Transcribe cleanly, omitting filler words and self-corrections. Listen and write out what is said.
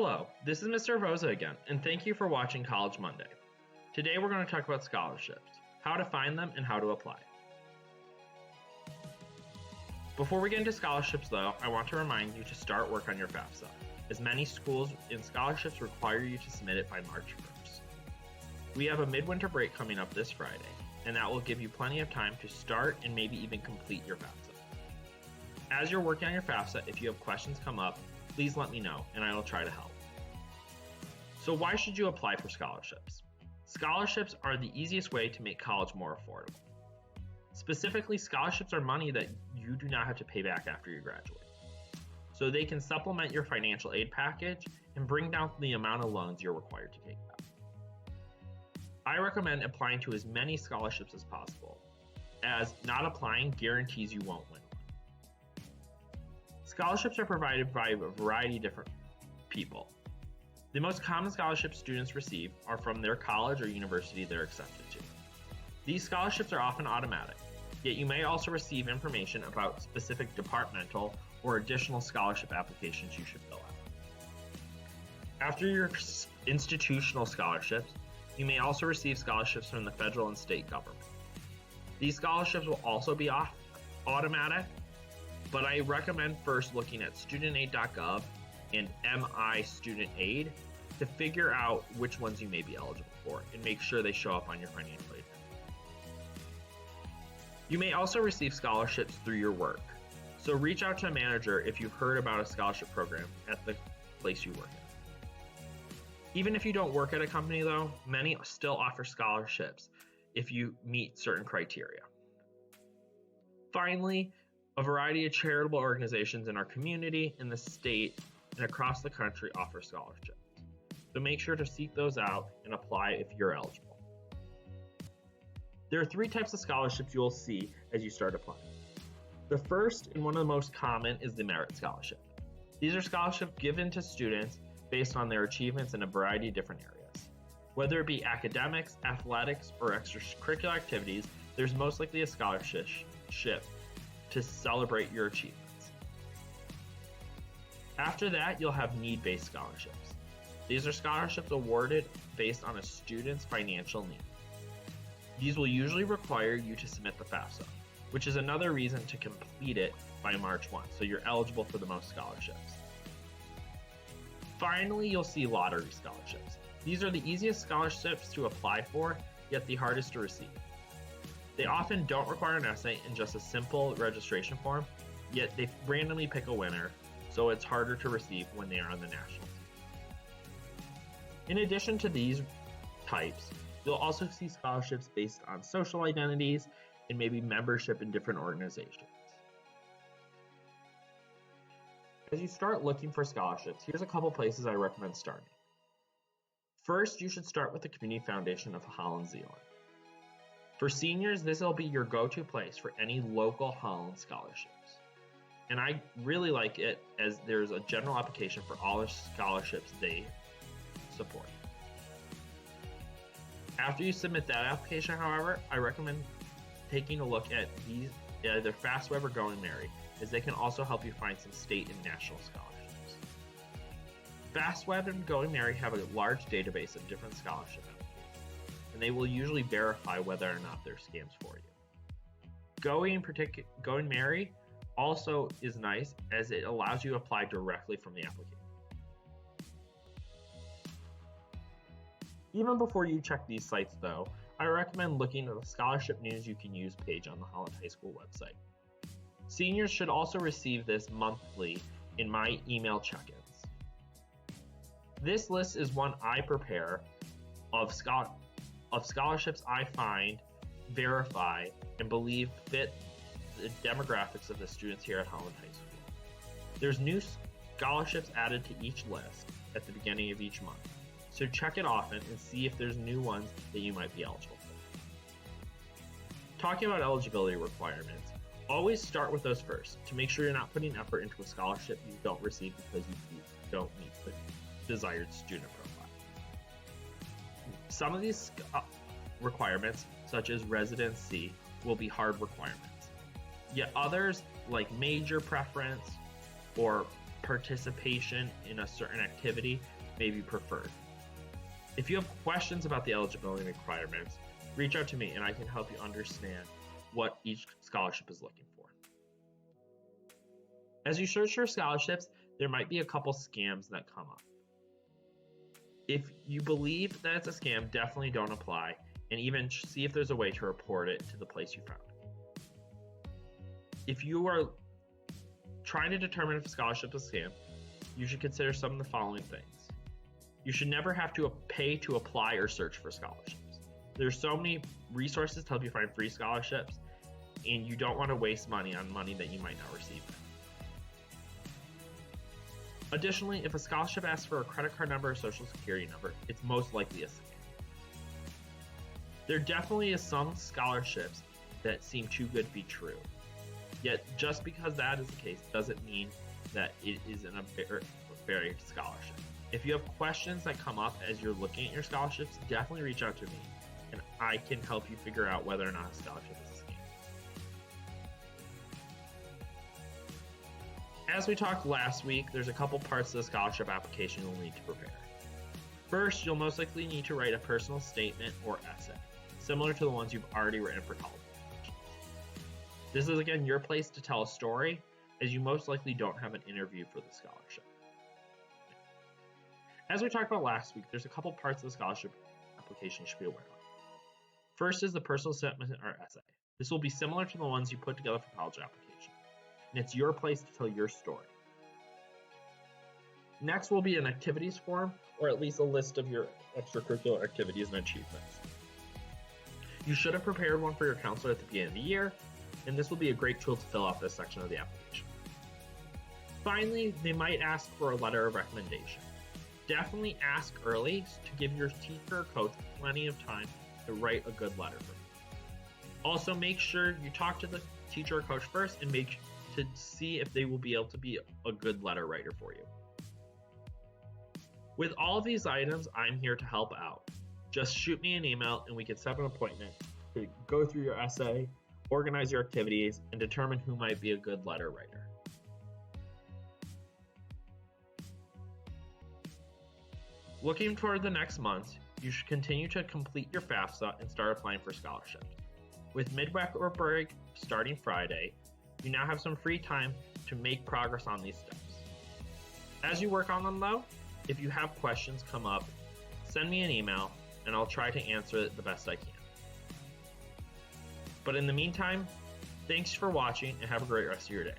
Hello, this is Mr. Rosa again, and thank you for watching College Monday. Today we're going to talk about scholarships, how to find them, and how to apply. Before we get into scholarships though, I want to remind you to start work on your FAFSA, as many schools in scholarships require you to submit it by March 1st. We have a midwinter break coming up this Friday, and that will give you plenty of time to start and maybe even complete your FAFSA. As you're working on your FAFSA, if you have questions come up, please let me know and I will try to help. So why should you apply for scholarships? Scholarships are the easiest way to make college more affordable. Specifically, scholarships are money that you do not have to pay back after you graduate. So they can supplement your financial aid package and bring down the amount of loans you're required to take out. I recommend applying to as many scholarships as possible, as not applying guarantees you won't win one. Scholarships are provided by a variety of different people. The most common scholarships students receive are from their college or university they're accepted to. These scholarships are often automatic, yet you may also receive information about specific departmental or additional scholarship applications you should fill out. After your institutional scholarships, you may also receive scholarships from the federal and state government. These scholarships will also be automatic, but I recommend first looking at studentaid.gov and MI Student Aid to figure out which ones you may be eligible for and make sure they show up on your financial aid. You may also receive scholarships through your work, so reach out to a manager if you've heard about a scholarship program at the place you work at. Even if you don't work at a company though, many still offer scholarships if you meet certain criteria. Finally, a variety of charitable organizations in our community, in the state, and across the country offer scholarships. So make sure to seek those out and apply if you're eligible. There are three types of scholarships you'll see as you start applying. The first and one of the most common is the Merit Scholarship. These are scholarships given to students based on their achievements in a variety of different areas. Whether it be academics, athletics, or extracurricular activities, there's most likely a scholarship to celebrate your achievements. After that, you'll have need-based scholarships. These are scholarships awarded based on a student's financial need. These will usually require you to submit the FAFSA, which is another reason to complete it by March 1, so you're eligible for the most scholarships. Finally, you'll see lottery scholarships. These are the easiest scholarships to apply for, yet the hardest to receive. They often don't require an essay and just a simple registration form, yet they randomly pick a winner, so it's harder to receive when they are on the national team. In addition to these types, you'll also see scholarships based on social identities and maybe membership in different organizations. As you start looking for scholarships, here's a couple places I recommend starting. First, you should start with the Community Foundation of Holland, Zeeland. For seniors, this will be your go-to place for any local Holland scholarships. And I really like it as there's a general application for all the scholarships they support. After you submit that application, however, I recommend taking a look at these, either FastWeb or Going Merry, as they can also help you find some state and national scholarships. FastWeb and Going Merry have a large database of different scholarship applications, and they will usually verify whether or not they're scams for you. Going Merry also is nice as it allows you to apply directly from the application. Even before you check these sites though, I recommend looking at the Scholarship News You Can Use page on the Holland High School website. Seniors should also receive this monthly in my email check-ins. This list is one I prepare of scholarships I find, verify, and believe fit the demographics of the students here at Holland High School. There's new scholarships added to each list at the beginning of each month, so check it often and see if there's new ones that you might be eligible for. Talking about eligibility requirements, always start with those first to make sure you're not putting effort into a scholarship you don't receive because you don't meet the desired student profile. Some of these requirements, such as residency, will be hard requirements. Yet others, like major preference or participation in a certain activity may be preferred. If you have questions about the eligibility requirements, reach out to me and I can help you understand what each scholarship is looking for. As you search for scholarships, there might be a couple scams that come up. If you believe that it's a scam, definitely don't apply, and even see if there's a way to report it to the place you found it. If you are trying to determine if a scholarship is a scam, you should consider some of the following things. You should never have to pay to apply or search for scholarships. There's so many resources to help you find free scholarships, and you don't want to waste money on money that you might not receive. Additionally, if a scholarship asks for a credit card number or social security number, it's most likely a scam. There definitely is some scholarships that seem too good to be true. Yet, just because that is the case doesn't mean that it isn't a very scholarship. If you have questions that come up as you're looking at your scholarships, definitely reach out to me, and I can help you figure out whether or not a scholarship is a scam. As we talked last week, there's a couple parts of the scholarship application you'll need to prepare. First, you'll most likely need to write a personal statement or essay, similar to the ones you've already written for college applications. This is again your place to tell a story, as you most likely don't have an interview for the scholarship. As we talked about last week, there's a couple parts of the scholarship application you should be aware of. First is the personal statement or essay. This will be similar to the ones you put together for college application, and it's your place to tell your story. Next will be an activities form, or at least a list of your extracurricular activities and achievements. You should have prepared one for your counselor at the beginning of the year, and this will be a great tool to fill out this section of the application. Finally, they might ask for a letter of recommendation. Definitely ask early to give your teacher or coach plenty of time to write a good letter for you. Also, make sure you talk to the teacher or coach first and to see if they will be able to be a good letter writer for you. With all of these items, I'm here to help out. Just shoot me an email and we can set an appointment to go through your essay, organize your activities, and determine who might be a good letter writer. Looking toward the next month, you should continue to complete your FAFSA and start applying for scholarships. With mid-winter break starting Friday, you now have some free time to make progress on these steps. As you work on them though, if you have questions come up, send me an email and I'll try to answer it the best I can. But in the meantime, thanks for watching and have a great rest of your day.